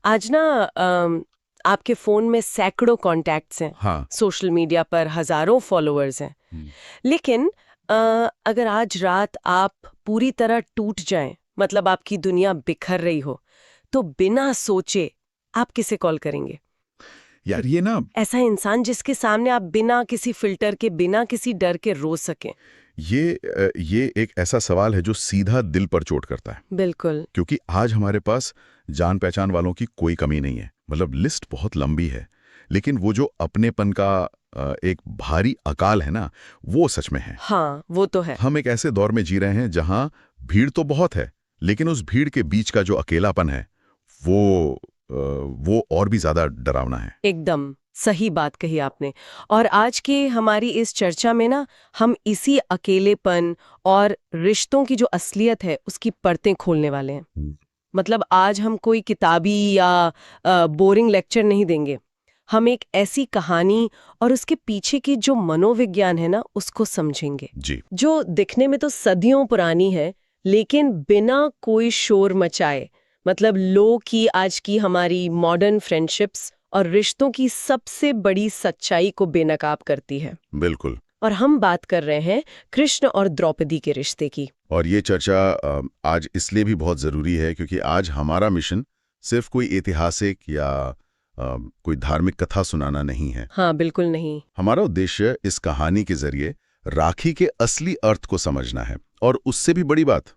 आज ना आपके फोन में सैकड़ों कॉन्टैक्ट्स हैं। हाँ। सोशल मीडिया पर हजारों फॉलोअर्स हैं। लेकिन अगर आज रात आप पूरी तरह टूट जाएं, मतलब आपकी दुनिया बिखर रही हो, तो बिना सोचे आप किसे कॉल करेंगे? यार ये ना, ऐसा इंसान जिसके सामने आप बिना किसी फिल्टर के, बिना किसी डर के रो सकें। ये एक ऐसा सवाल है जो सीधा दिल पर चोट करता है। बिल्कुल। क्योंकि आज हमारे पास जान पहचान वालों की कोई कमी नहीं है, मतलब लिस्ट बहुत लंबी है, लेकिन वो जो अपनेपन का एक भारी अकाल है ना, वो सच में है। हाँ, वो तो है। हम एक ऐसे दौर में जी रहे हैं जहां भीड़ तो बहुत है, लेकिन उस भीड़ के बीच का जो अकेलापन है वो और भी ज्यादा डरावना है। एकदम सही बात कही आपने। और आज की हमारी इस चर्चा में ना, हम इसी अकेलेपन और रिश्तों की जो असलियत है उसकी परतें खोलने वाले हैं। मतलब आज हम कोई किताबी या बोरिंग लेक्चर नहीं देंगे। हम एक ऐसी कहानी और उसके पीछे की जो मनोविज्ञान है ना, उसको समझेंगे, जी। जो दिखने में तो सदियों पुरानी है, लेकिन बिना कोई शोर मचाए, मतलब लो की आज की हमारी मॉडर्न फ्रेंडशिप्स और रिश्तों की सबसे बड़ी सच्चाई को बेनकाब करती है। बिल्कुल। और हम बात कर रहे हैं कृष्ण और द्रौपदी के रिश्ते की। और ये चर्चा आज इसलिए भी बहुत ज़रूरी है क्योंकि आज हमारा मिशन सिर्फ कोई ऐतिहासिक या कोई धार्मिक कथा सुनाना नहीं है। हाँ, बिल्कुल नहीं। हमारा उद्देश्य इस कहानी के जरिए राखी के असली अर्थ को समझना है। और उससे भी बड़ी बात,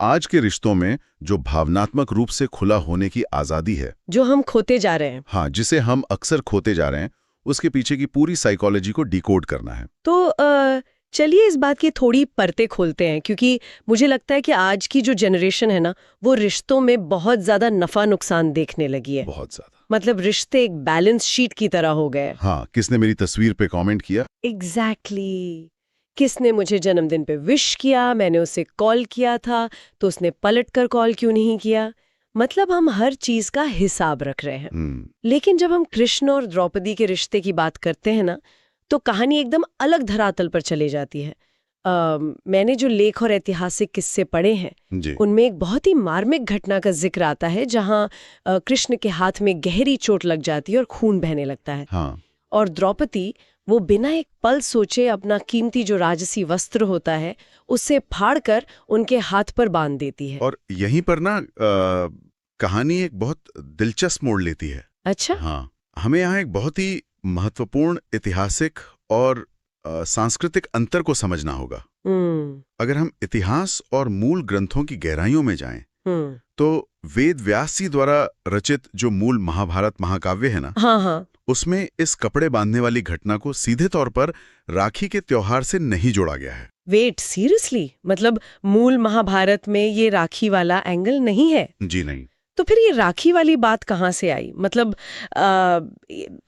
आज के रिश्तों में जो भावनात्मक रूप से खुला होने की आज़ादी है, जो हम खोते जा रहे हैं। हाँ, जिसे हम अक्सर खोते जा रहे हैं, उसके पीछे की पूरी साइकोलॉजी को डिकोड करना है। तो चलिए इस बात की थोड़ी परतें खोलते हैं, क्योंकि मुझे लगता है कि आज की जो जनरेशन है ना, वो रिश्तों में बहुत ज्यादा नफा नुकसान देखने लगी है। बहुत ज्यादा। मतलब रिश्ते एक बैलेंस शीट की तरह हो गए। हाँ, किसने मेरी तस्वीर पे कमेंट किया, एग्जैक्टली। किसने मुझे जन्मदिन पे विश किया, मैंने उसे कॉल किया था तो उसने पलटकर कॉल क्यों नहीं किया। मतलब हम हर चीज का हिसाब रख रहे हैं। लेकिन जब हम कृष्ण और द्रौपदी के रिश्ते की बात करते हैं ना, तो कहानी एकदम अलग धरातल पर चले जाती है। मैंने जो लेख और ऐतिहासिक किस्से पढ़े हैं, उनमें एक बहुत ही मार्मिक घटना का जिक्र आता है, जहां कृष्ण के हाथ में गहरी चोट लग जाती है और खून बहने लगता है। हाँ। और द्रौपदी, वो बिना एक पल सोचे अपना कीमती जो राजसी वस्त्र होता है उसे फाड़कर उनके हाथ पर बांध देती है। और यहीं पर ना कहानी एक बहुत दिलचस्प मोड़ लेती है। अच्छा। हाँ, हमें यहाँ एक बहुत ही महत्वपूर्ण ऐतिहासिक और सांस्कृतिक अंतर को समझना होगा। अगर हम इतिहास और मूल ग्रंथों की गहराइयों में जाएं, तो वेद व्यास जी द्वारा रचित जो मूल महाभारत महाकाव्य है ना, हाँ हाँ, उसमें इस कपड़े बांधने वाली घटना को सीधे तौर पर राखी के त्योहार से नहीं जोड़ा गया है। Wait, seriously? मतलब मूल महाभारत में ये राखी वाला एंगल नहीं है? जी नहीं। तो फिर ये राखी वाली बात कहाँ से आई? मतलब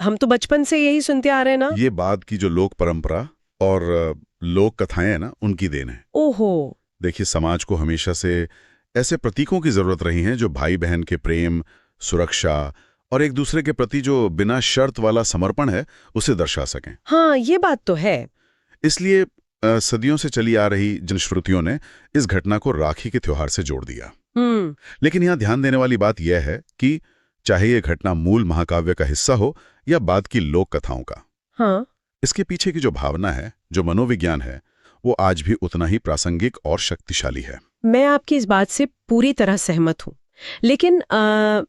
हम तो बचपन से यही सुनते आ रहे हैं ना। ये बात की जो लोक परंपरा और लोक कथाएं हैं ना, उनकी देन है। ओहो। देखिए, समाज को हमेशा से ऐसे प्रतीकों की जरूरत रही है जो भाई बहन के प्रेम, सुरक्षा और एक दूसरे के प्रति जो बिना शर्त वाला समर्पण है, उसे दर्शा सकें। हाँ, ये बात तो है। इसलिए सदियों से चली आ रही जनश्रुतियों ने इस घटना को राखी के त्योहार से जोड़ दिया। लेकिन यहाँ ध्यान देने वाली बात यह है कि चाहे ये घटना मूल महाकाव्य का हिस्सा हो या बाद की लोक कथाओं का, हाँ, इसके पीछे की जो भावना है, जो मनोविज्ञान है, वो आज भी उतना ही प्रासंगिक और शक्तिशाली है। मैं आपकी इस बात से पूरी तरह सहमत हूँ, लेकिन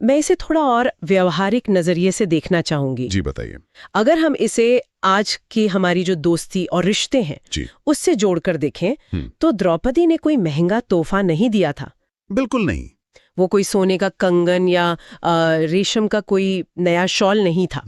मैं इसे थोड़ा और व्यवहारिक नजरिए से देखना चाहूंगी। जी बताइए। अगर हम इसे आज की हमारी जो दोस्ती और रिश्ते हैं जी। उससे जोड़कर देखें, तो द्रौपदी ने कोई महंगा तोहफा नहीं दिया था। बिल्कुल नहीं। वो कोई सोने का कंगन या रेशम का कोई नया शॉल नहीं था।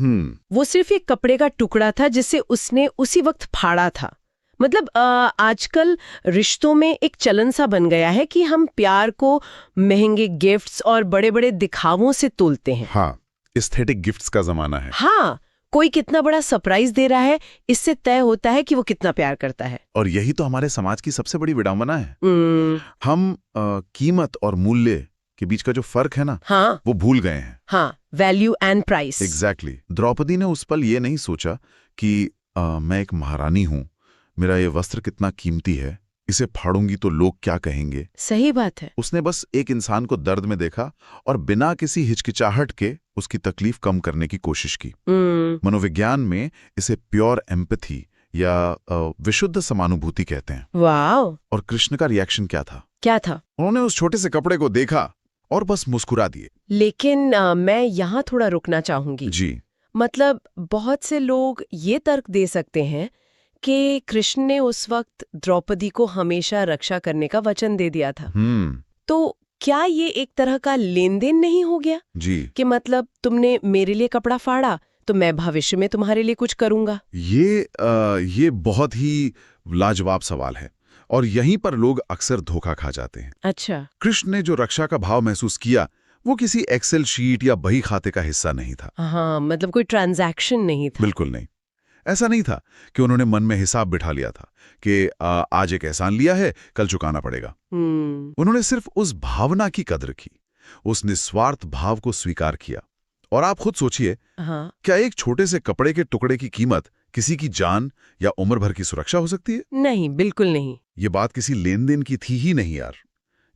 वो सिर्फ एक कपड़े का टुकड़ा था जिसे उसने उसी वक्त फाड़ा था। मतलब आजकल रिश्तों में एक चलन सा बन गया है कि हम प्यार को महंगे गिफ्ट्स और बड़े-बड़े दिखावों से तोलते हैं। हाँ, एस्थेटिक गिफ्ट्स का जमाना है। हाँ, कोई कितना बड़ा सरप्राइज दे रहा है, इससे तय होता है कि वो कितना प्यार करता है। और यही तो हमारे समाज की सबसे बड़ी विडंबना है। हम कीमत और मूल्य के बीच का जो फर्क है ना, हाँ, वो भूल गए हैं। हाँ, value and price. Exactly. Draupadi ने उस पल ये नहीं सोचा कि मैं एक महारानी हूं, मेरा ये वस्त्र कितना कीमती है, इसे फाड़ूंगी तो लोग क्या कहेंगे। सही बात है। उसने बस एक इंसान को दर्द में देखा और बिना किसी हिचकिचाहट के उसकी तकलीफ कम करने की कोशिश की। मनोविज्ञान में इसे प्योर एम्पैथी या विशुद्ध समानुभूति कहते हैं। वाओ! और कृष्ण का रिएक्शन क्या था? क्या था? उन्होंने उस छोटे से कपड़े को देखा और बस मुस्कुरा दिए। लेकिन मैं यहाँ थोड़ा रुकना चाहूंगी। जी। मतलब बहुत से लोग ये तर्क दे सकते हैं कि कृष्ण ने उस वक्त द्रौपदी को हमेशा रक्षा करने का वचन दे दिया था। तो क्या ये एक तरह का लेन देन नहीं हो गया? जी। कि मतलब तुमने मेरे लिए कपड़ा फाड़ा तो मैं भविष्य में तुम्हारे लिए कुछ करूंगा। ये बहुत ही लाजवाब सवाल है और यहीं पर लोग अक्सर धोखा खा जाते हैं। अच्छा। कृष्ण ने जो रक्षा का भाव महसूस किया वो किसी एक्सेल शीट या बही खाते का हिस्सा नहीं था। हाँ, मतलब कोई ट्रांजैक्शन नहीं था। बिल्कुल नहीं। ऐसा नहीं था कि उन्होंने मन में हिसाब बिठा लिया था कि आज एक एहसान लिया है, कल चुकाना पड़ेगा। उन्होंने सिर्फ उस भावना की कद्र की, उस निस्वार्थ भाव को स्वीकार किया। और आप खुद सोचिए, हाँ। क्या एक छोटे से कपड़े के टुकड़े की कीमत किसी की जान या उम्र भर की सुरक्षा हो सकती है? नहीं, बिल्कुल नहीं। ये बात किसी लेन देन की थी ही नहीं यार।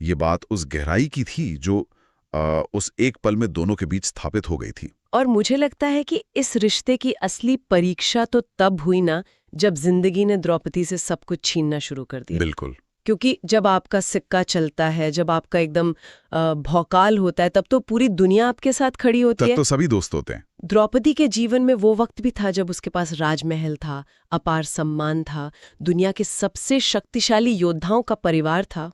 ये बात उस गहराई की थी जो उस एक पल में दोनों के बीच स्थापित हो गई थी। और मुझे लगता है कि इस रिश्ते की असली परीक्षा तो तब हुई ना जब जिंदगी ने द्रौपदी से सब कुछ छीनना शुरू कर दिया। बिल्कुल। क्योंकि जब आपका सिक्का चलता है, जब आपका एकदम भौकाल होता है, तब तो पूरी दुनिया आपके साथ खड़ी होती है। तब तो सभी दोस्त होते हैं। द्रौपदी के जीवन में वो वक्त भी था जब उसके पास राजमहल था, अपार सम्मान था, दुनिया के सबसे शक्तिशाली योद्धाओं का परिवार था।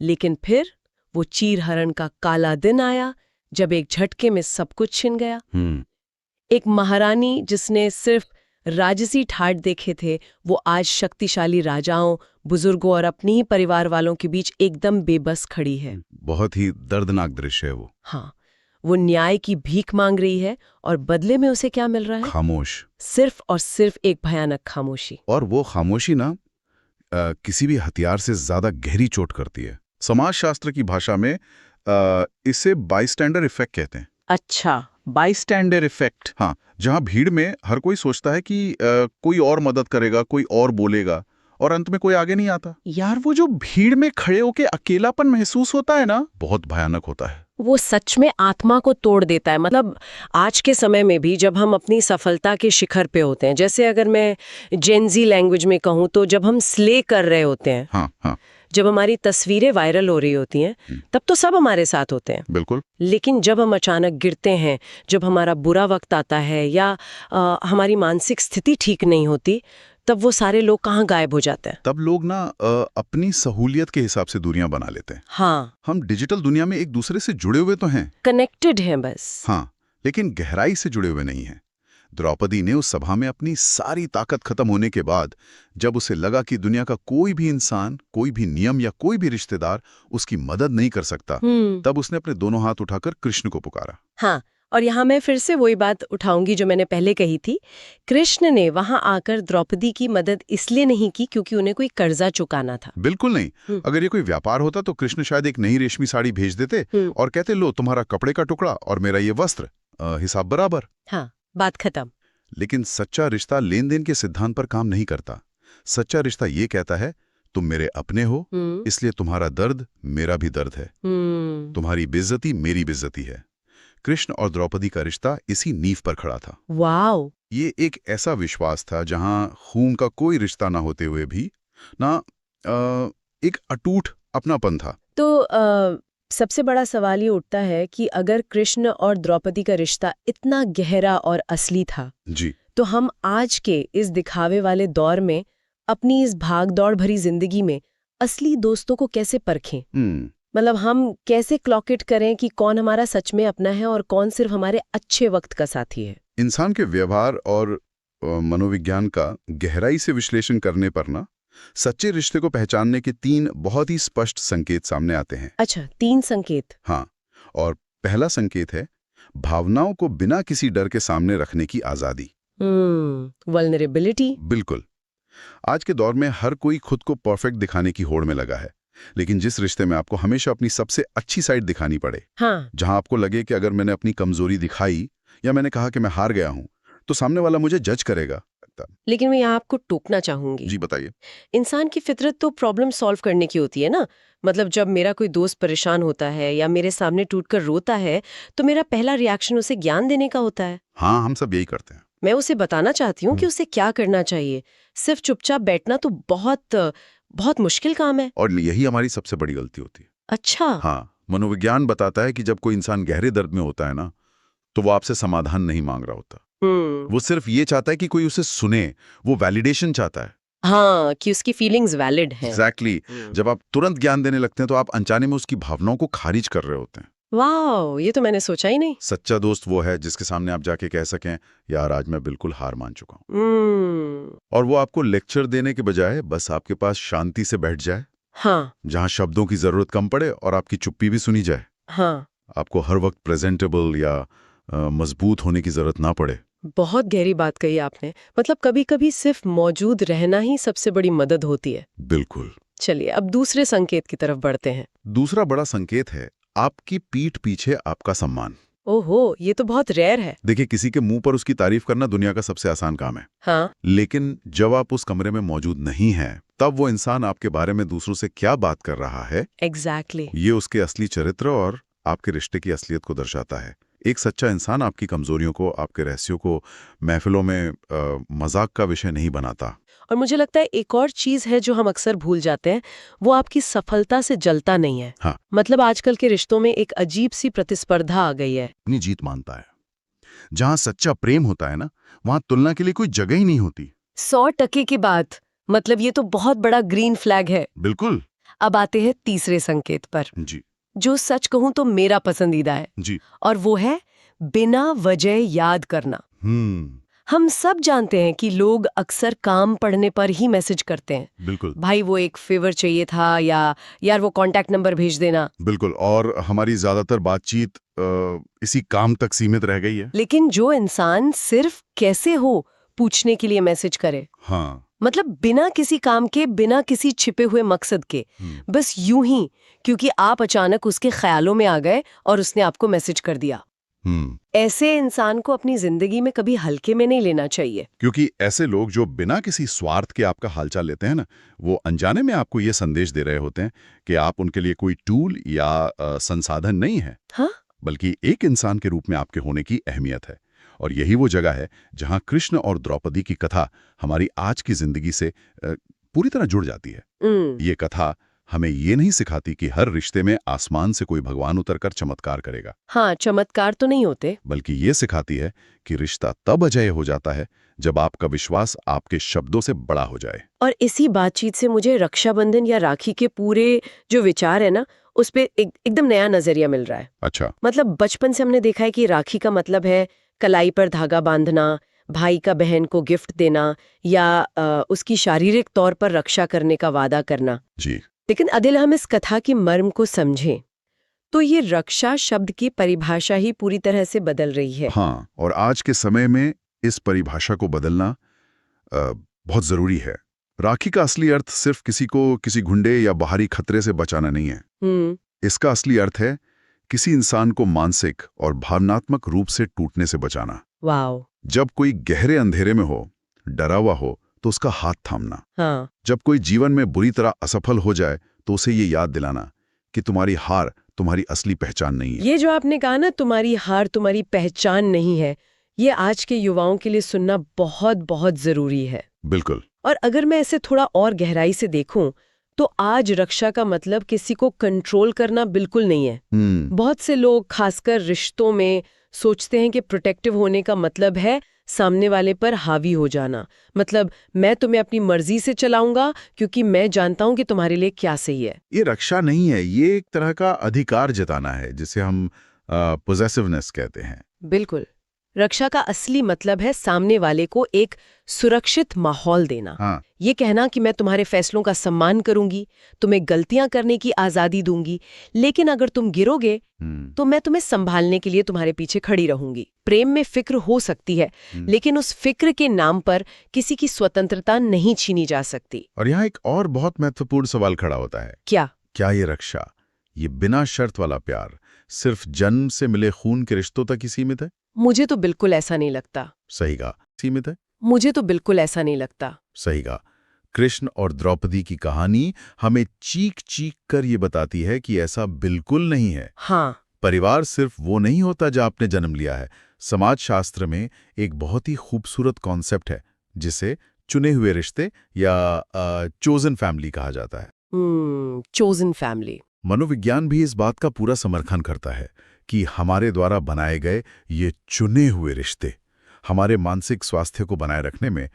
लेकिन फिर वो चीरहरण का काला दिन आया जब एक झटके में सब कुछ छिन गया। एक महारानी जिसने सिर्फ राजसी ठाट देखे थे, वो आज शक्तिशाली राजाओं, बुजुर्गों और अपनी ही परिवार वालों के बीच एकदम बेबस खड़ी है। बहुत ही दर्दनाक दृश्य है वो। हाँ, वो न्याय की भीख मांग रही है और बदले में उसे क्या मिल रहा है? खामोश। सिर्फ और सिर्फ एक भयानक खामोशी। और वो खामोशी ना किसी भी हथियार से ज्यादा गहरी चोट करती है। समाजशास्त्र की भाषा में इसे बाईस्टैंडर इफेक्ट कहते हैं। अच्छा, बाईस्टैंडर इफेक्ट। हाँ, जहां भीड़ में हर कोई सोचता है कि कोई और मदद करेगा, कोई और बोलेगा, और अंत में कोई आगे नहीं आता। यार, वो जो भीड़ में खड़े होके अकेलापन महसूस होता है ना, बहुत भयानक होता है। वो सच में आत्मा को तोड़ देता है। मतलब आज के समय में भी जब हम अपनी सफलता के शिखर पे होते हैं, जैसे अगर मैं जेनजी लैंग्वेज में कहूँ तो जब हम स्ले कर रहे होते हैं, हाँ। जब हमारी तस्वीरें वायरल हो रही होती हैं, तब तो सब हमारे साथ होते हैं। बिल्कुल। लेकिन जब हम अचानक गिरते हैं, जब हमारा बुरा वक्त आता है या हमारी मानसिक स्थिति ठीक नहीं होती, तब वो सारे लोग कहाँ गायब हो जाते हैं? तब लोग ना अपनी सहूलियत के हिसाब से दूरियां बना लेते हैं। हाँ। हम डिजिटल दुनिया में एक दूसरे से जुड़े हुए तो हैं, कनेक्टेड हैं बस। हाँ, लेकिन गहराई से जुड़े हुए नहीं हैं। द्रौपदी ने उस सभा में अपनी सारी ताकत खत्म होने के बाद, जब उसे लगा कि दुनिया का कोई भी इंसान, कोई भी नियम या कोई भी रिश्तेदार उसकी मदद नहीं कर सकता, तब उसने अपने दोनों हाथ उठाकर कृष्ण को पुकारा। हाँ, और यहाँ मैं फिर से वही बात उठाऊंगी जो मैंने पहले कही थी। कृष्ण ने वहां आकर द्रौपदी की मदद इसलिए नहीं की क्योंकि उन्हें कोई कर्जा चुकाना था। बिल्कुल नहीं। अगर ये कोई व्यापार होता तो कृष्ण शायद एक नई रेशमी साड़ी भेज देते और कहते, लो तुम्हारा कपड़े का टुकड़ा और मेरा ये वस्त्र, हिसाब बराबर। हाँ, बात खत्म। लेकिन सच्चा रिश्ता लेन देन के सिद्धांत पर काम नहीं करता। सच्चा रिश्ता ये कहता है, तुम मेरे अपने हो, इसलिए तुम्हारा दर्द मेरा भी दर्द है, तुम्हारी बेइज्जती मेरी बेइज्जती है। कृष्ण और द्रौपदी का रिश्ता इसी नींव पर खड़ा था। वाओ! ये एक ऐसा विश्वास था जहां खून का कोई रिश्ता ना होते हुए भी ना एक अटूट अपनापन था। तो सबसे बड़ा सवाल ये उठता है कि अगर कृष्ण और द्रौपदी का रिश्ता इतना गहरा और असली था जी, तो हम आज के इस दिखावे वाले दौर में अपनी इस भाग-दौड़ भरी जिंदगी में असली दोस्तों को कैसे परखें? मतलब हम कैसे क्लॉकेट करें कि कौन हमारा सच में अपना है और कौन सिर्फ हमारे अच्छे वक्त का साथी है? इंसान के व्यवहार और मनोविज्ञान का गहराई से विश्लेषण करने पर ना सच्चे रिश्ते को पहचानने के 3 बहुत ही स्पष्ट संकेत सामने आते हैं। अच्छा, 3 संकेत? हाँ, और पहला संकेत है भावनाओं को बिना किसी डर के सामने रखने की आजादी। वल्नरेबिलिटी। बिल्कुल। आज के दौर में हर कोई खुद को परफेक्ट दिखाने की होड़ में लगा है, लेकिन जिस रिश्ते में आपको हमेशा अपनी सबसे अच्छी साइड दिखानी पड़े, हाँ। जहां आपको लगे कि अगर मैंने अपनी कमजोरी दिखाई या मैंने कहा कि मैं हार गया हूं, तो सामने वाला मुझे जज करेगा, सकता। लेकिन मैं यहाँ आपको टोकना चाहूंगी। जी बताइए। इंसान की फितरत तो प्रॉब्लम सॉल्व करने की होती है ना। मतलब जब मेरा कोई दोस्त परेशान होता है या मेरे सामने टूटकर रोता है तो मेरा पहला रिएक्शन उसे ज्ञान देने का होता है। हाँ, हम सब यही करते हैं। मैं उसे बताना चाहती हूँ कि उसे क्या करना चाहिए। सिर्फ चुपचाप बैठना तो बहुत बहुत मुश्किल काम है। और यही हमारी सबसे बड़ी गलती होती है। अच्छा। हाँ, मनोविज्ञान बताता है कि जब कोई इंसान गहरे दर्द में होता है ना, तो वो आपसे समाधान नहीं मांग रहा होता। वो सिर्फ ये चाहता है कि कोई उसे सुने। वो वैलिडेशन चाहता है। हाँ, कि उसकी फीलिंग्स वैलिड हैं। एग्जैक्टली। जब आप तुरंत ज्ञान देने लगते हैं तो आप अनजाने में उसकी भावनाओं को खारिज कर रहे होते हैं। वाह, ये तो मैंने सोचा ही नहीं। सच्चा दोस्त वो है जिसके सामने आप जाके कह सकें, यार आज मैं बिल्कुल हार मान चुका हूँ। और वो आपको लेक्चर देने के बजाय बस आपके पास शांति से बैठ जाए। हाँ। जहां शब्दों की जरूरत कम पड़े और आपकी चुप्पी भी सुनी जाए। हाँ। आपको हर वक्त प्रेजेंटेबल या मजबूत होने की जरूरत ना पड़े। बहुत गहरी बात कही आपने। मतलब कभी कभी सिर्फ मौजूद रहना ही सबसे बड़ी मदद होती है। बिल्कुल। चलिए अब दूसरे संकेत की तरफ बढ़ते हैं। दूसरा बड़ा संकेत है आपकी पीठ पीछे आपका सम्मान। ओहो, ये तो बहुत रेयर है। देखिए, किसी के मुंह पर उसकी तारीफ करना दुनिया का सबसे आसान काम है। हाँ। लेकिन जब आप उस कमरे में मौजूद नहीं हैं, तब वो इंसान आपके बारे में दूसरों से क्या बात कर रहा है, एग्जैक्टली। ये उसके असली चरित्र और आपके रिश्ते की असलियत को दर्शाता है। एक सच्चा इंसान आपकी कमजोरियों को, आपके रहस्यों को महफिलों में मजाक का विषय नहीं बनाता। और मुझे लगता है एक और चीज है जो हम अक्सर भूल जाते हैं, वो आपकी सफलता से जलता नहीं है। हाँ। मतलब आजकल के रिश्तों में एक अजीब सी प्रतिस्पर्धा आ गई है। अपनी जीत मानता है। जहां सच्चा प्रेम होता है ना, वहां तुलना के लिए कोई जगह ही नहीं होती। 100% की बात। मतलब ये तो बहुत बड़ा ग्रीन फ्लैग है। बिल्कुल। अब आते हैं तीसरे संकेत पर, जी। जो सच कहूं तो मेरा पसंदीदा है। जी। और वो है बिना वजह याद करना। हम सब जानते हैं कि लोग अक्सर काम पढ़ने पर ही मैसेज करते हैं। बिल्कुल। भाई वो एक फेवर चाहिए था, या यार वो कांटेक्ट नंबर भेज देना। बिल्कुल। और हमारी ज्यादातर बातचीत इसी काम तक सीमित रह गई है। लेकिन जो इंसान सिर्फ कैसे हो पूछने के लिए मैसेज करे, हाँ। मतलब बिना किसी काम के, बिना किसी छिपे हुए मकसद के, बस यूं ही क्योंकि आप अचानक उसके ख्यालों में आ गए और उसने आपको मैसेज कर दिया, ऐसे इंसान को अपनी जिंदगी में कभी हल्के में नहीं लेना चाहिए। क्योंकि ऐसे लोग जो बिना किसी स्वार्थ के आपका हालचाल लेते हैं ना, वो अनजाने में आपको ये संदेश दे रहे होते हैं कि आप उनके लिए कोई टूल या संसाधन नहीं है। हाँ? बल्कि एक इंसान के रूप में आपके होने की अहमियत है। और यही वो जगह है जहां कृष्ण और द्रौपदी की कथा हमारी आज की जिंदगी से पूरी तरह जुड़ जाती है। ये कथा हमें ये नहीं सिखाती कि हर रिश्ते में आसमान से कोई भगवान उतरकर चमत्कार करेगा। हाँ, चमत्कार तो नहीं होते। बल्कि ये सिखाती है कि रिश्ता तब अजेय हो जाता है जब आपका विश्वास आपके शब्दों से बड़ा हो जाए। और इसी बातचीत से मुझे रक्षाबंधन या राखी के पूरे जो विचार है ना, उस पे एकदम नया नजरिया मिल रहा है। अच्छा। मतलब बचपन से हमने देखा है कि राखी का मतलब है कलाई पर धागा बांधना, भाई का बहन को गिफ्ट देना, या उसकी शारीरिक तौर पर रक्षा करने का वादा करना। जी। लेकिन अदिल, हम इस कथा की मर्म को समझें तो ये रक्षा शब्द की परिभाषा ही पूरी तरह से बदल रही है। हाँ, और आज के समय में इस परिभाषा को बदलना बहुत जरूरी है। राखी का असली अर्थ सिर्फ किसी को किसी गुंडे या बाहरी खतरे से बचाना नहीं है। इसका असली अर्थ है किसी इंसान को मानसिक और भावनात्मक रूप से टूटने से बचाना। वाओ। जब कोई गहरे अंधेरे में हो, डरा हुआ हो, तो उसका हाथ थामना। हाँ। जब कोई जीवन में बुरी तरह असफल हो जाए तो उसे ये याद दिलाना कि तुम्हारी हार तुम्हारी असली पहचान नहीं है। ये जो आपने कहा ना, तुम्हारी हार तुम्हारी पहचान नहीं है, ये आज के युवाओं के लिए सुनना बहुत बहुत जरूरी है। बिल्कुल। और अगर मैं इसे थोड़ा और गहराई से देखूं तो आज रक्षा का मतलब किसी को कंट्रोल करना बिल्कुल नहीं है। बहुत से लोग खासकर रिश्तों में सोचते हैं कि प्रोटेक्टिव होने का मतलब है सामने वाले पर हावी हो जाना। मतलब मैं तुम्हें अपनी मर्जी से चलाऊंगा क्योंकि मैं जानता हूं कि तुम्हारे लिए क्या सही है। ये रक्षा नहीं है, ये एक तरह का अधिकार जताना है जिसे हम पोजेसिवनेस कहते हैं। बिल्कुल। रक्षा का असली मतलब है सामने वाले को एक सुरक्षित माहौल देना। हाँ। ये कहना कि मैं तुम्हारे फैसलों का सम्मान करूंगी, तुम्हें गलतियां करने की आजादी दूंगी, लेकिन अगर तुम गिरोगे तो मैं तुम्हें संभालने के लिए तुम्हारे पीछे खड़ी रहूंगी। प्रेम में फिक्र हो सकती है, लेकिन उस फिक्र के नाम पर किसी की स्वतंत्रता नहीं छीनी जा सकती। और यहाँ एक और बहुत महत्वपूर्ण सवाल खड़ा होता है। क्या ये रक्षा, ये बिना शर्त वाला प्यार सिर्फ जन्म से मिले खून के रिश्तों तक ही सीमित है? मुझे तो बिल्कुल ऐसा नहीं लगता। सही कहा, सीमित है। मुझे तो बिल्कुल ऐसा नहीं लगता। सही कहा। कृष्ण और द्रौपदी की कहानी हमें चीख चीख कर ये बताती है कि ऐसा बिल्कुल नहीं है। हाँ, परिवार सिर्फ वो नहीं होता जहाँ आपने जन्म लिया है। समाजशास्त्र में एक बहुत ही खूबसूरत कॉन्सेप्ट है जिसे चुने हुए रिश्ते या चोजन फैमिली कहा जाता है। Chosen family. मनोविज्ञान भी इस बात का पूरा समर्थन करता है कि हमारे द्वारा बनाए गए ये चुने हुए रिश्ते हमारे मानसिक स्वास्थ्य को बनाए रखने में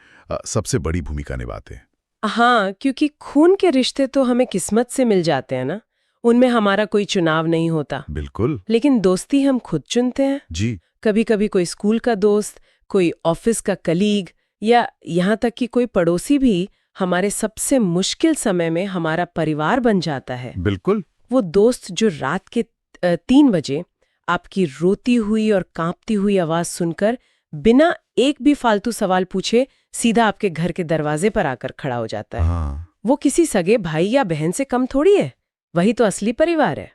सबसे बड़ी भूमिका निभाते हैं। हाँ, क्योंकि खून के रिश्ते तो हमें किस्मत से मिल जाते हैं ना, उनमें हमारा कोई चुनाव नहीं होता। बिल्कुल। लेकिन दोस्ती हम खुद चुनते हैं। जी। कभी कभी कोई स्कूल का दोस्त, कोई ऑफिस का कलीग या यहाँ तक कि कोई पड़ोसी भी हमारे सबसे मुश्किल समय में हमारा परिवार बन जाता है। बिल्कुल। वो दोस्त जो रात के 3 बजे आपकी रोती हुई और कांपती हुई आवाज सुनकर बिना एक भी फालतू सवाल पूछे सीधा आपके घर के दरवाजे पर आकर खड़ा हो जाता है। हाँ। वो किसी सगे भाई या बहन से कम थोड़ी है, वही तो असली परिवार है।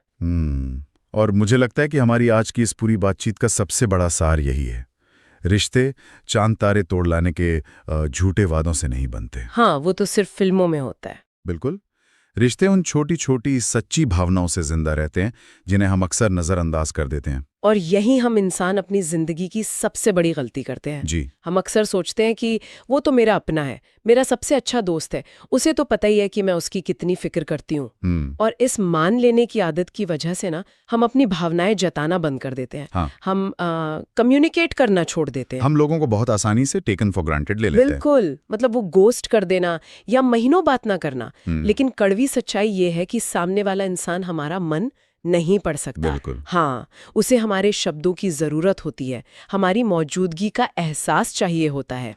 और मुझे लगता है कि हमारी आज की इस पूरी बातचीत का सबसे बड़ा सार यही है, रिश्ते चांद तारे तोड़ लाने के झूठे वादों से नहीं बनते। हाँ, वो तो सिर्फ फिल्मों में होता है। बिल्कुल। रिश्ते उन छोटी छोटी सच्ची भावनाओं से जिंदा रहते हैं जिन्हें हम अक्सर नजरअंदाज कर देते हैं। और यही हम इंसान अपनी जिंदगी की सबसे बड़ी गलती करते हैं। जी। हम अक्सर सोचते हैं कि वो तो मेरा अपना है, मेरा सबसे अच्छा दोस्त है, उसे तो पता ही है कि मैं उसकी कितनी फिक्र करती हूँ। और इस मान लेने की आदत की वजह से ना हम अपनी भावनाएं जताना बंद कर देते हैं। हाँ। हम कम्युनिकेट करना छोड़ देते हैं। हम लोगों को बहुत आसानी से टेकन फॉर ग्रांटेड ले लेते हैं। बिल्कुल, मतलब वो गोस्ट कर देना या महीनों बात ना करना। लेकिन कड़वी सच्चाई ये है कि सामने वाला इंसान हमारा मन नहीं पढ़ सकता। बिल्कुल। हाँ, उसे हमारे शब्दों की जरूरत होती है, हमारी मौजूदगी का एहसास चाहिए होता है।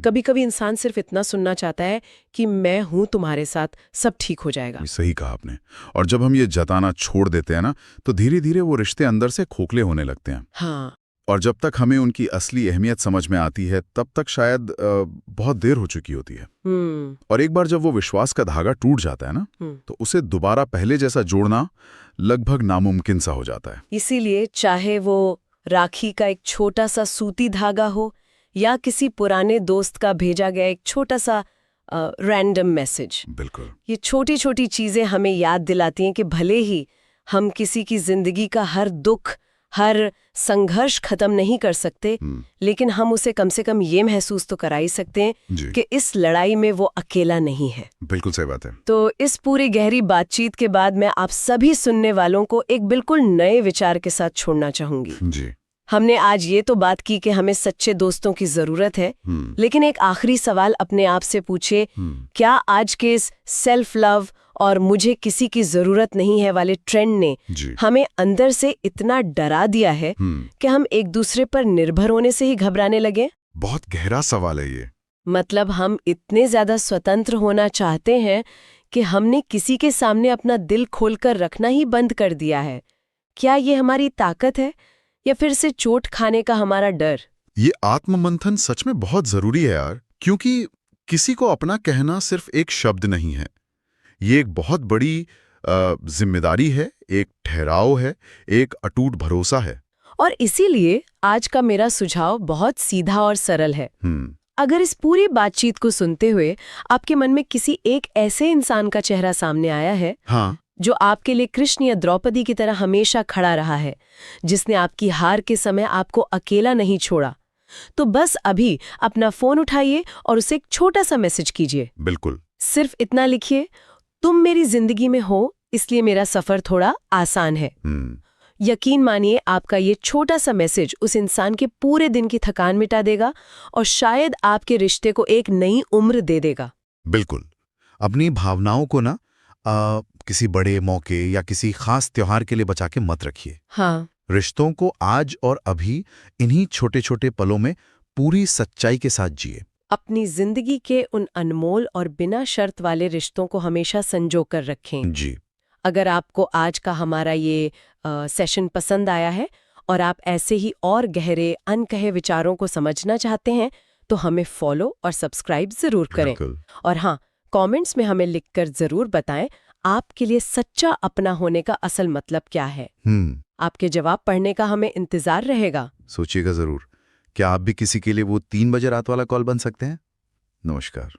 कभी कभी इंसान सिर्फ इतना सुनना चाहता है कि मैं हूं तुम्हारे साथ, सब ठीक हो जाएगा। सही कहा आपने। और जब हम ये जताना छोड़ देते हैं ना, तो धीरे धीरे वो रिश्ते अंदर से खोखले होने लगते हैं। हाँ। और जब तक हमें उनकी असली अहमियत समझ में आती है तब तक शायद बहुत देर हो चुकी होती है। और एक बार जब वो विश्वास का धागा टूट जाता है ना, तो उसे दोबारा पहले जैसा जोड़ना लगभग नामुमकिन सा हो जाता है। इसीलिए चाहे वो राखी का एक छोटा सा सूती धागा हो या किसी पुराने दोस्त का भेजा गया एक छोटा सा रैंडम मैसेज, बिल्कुल, ये छोटी छोटी चीजें हमें याद दिलाती हैं कि भले ही हम किसी की जिंदगी का हर दुख, हर संघर्ष खत्म नहीं कर सकते, लेकिन हम उसे कम से कम ये महसूस तो करा ही सकते हैं कि इस लड़ाई में वो अकेला नहीं है। बिल्कुल सही बात है। तो इस पूरी गहरी बातचीत के बाद मैं आप सभी सुनने वालों को एक बिल्कुल नए विचार के साथ छोड़ना चाहूंगी। जी। हमने आज ये तो बात की कि हमें सच्चे दोस्तों की जरूरत है, लेकिन एक आखिरी सवाल अपने आप से पूछे, क्या आज के इस सेल्फ लव और मुझे किसी की जरूरत नहीं है वाले ट्रेंड ने हमें अंदर से इतना डरा दिया है कि हम एक दूसरे पर निर्भर होने से ही घबराने लगे? बहुत गहरा सवाल है ये। मतलब हम इतने ज्यादा स्वतंत्र होना चाहते हैं कि हमने किसी के सामने अपना दिल खोलकर रखना ही बंद कर दिया है। क्या ये हमारी ताकत है या फिर से चोट खाने का हमारा डर? ये आत्ममंथन सच में बहुत जरूरी है यार, क्योंकि किसी को अपना कहना सिर्फ एक शब्द नहीं है, ये एक बहुत बड़ी जिम्मेदारी है, एक ठहराव है, एक अटूट भरोसा है। और इसीलिए आज का मेरा सुझाव बहुत सीधा और सरल है। अगर इस पूरी बातचीत को सुनते हुए आपके मन में किसी एक ऐसे इंसान का चेहरा सामने आया है, हाँ, जो आपके लिए कृष्ण या द्रौपदी की तरह हमेशा खड़ा रहा है, जिसने आपकी हार के समय आपको अकेला नहीं छोड़ा, तो बस अभी अपना फोन उठाइए और उसे एक छोटा सा मैसेज कीजिए। बिल्कुल। सिर्फ इतना लिखिए, तुम मेरी जिंदगी में हो, इसलिए मेरा सफर थोड़ा आसान है। यकीन मानिए आपका ये छोटा सा मैसेज उस इंसान के पूरे दिन की थकान मिटा देगा और शायद आपके रिश्ते को एक नई उम्र दे देगा। बिल्कुल। अपनी भावनाओं को ना किसी बड़े मौके या किसी खास त्योहार के लिए बचा के मत रखिए। हाँ। रिश्तों को आज और अभी इन्हीं छोटे छोटे पलों में पूरी सच्चाई के साथ जिए। अपनी जिंदगी के उन अनमोल और बिना शर्त वाले रिश्तों को हमेशा संजो कर रखें। जी। अगर आपको आज का हमारा ये सेशन पसंद आया है और आप ऐसे ही और गहरे अनकहे विचारों को समझना चाहते हैं, तो हमें फॉलो और सब्सक्राइब जरूर करें। और हाँ, कमेंट्स में हमें लिखकर जरूर बताएं आपके लिए सच्चा अपना होने का असल मतलब क्या है। आपके जवाब पढ़ने का हमें इंतजार रहेगा। सोचिएगा जरूर, क्या आप भी किसी के लिए वो 3 बजे रात वाला कॉल बन सकते हैं? नमस्कार।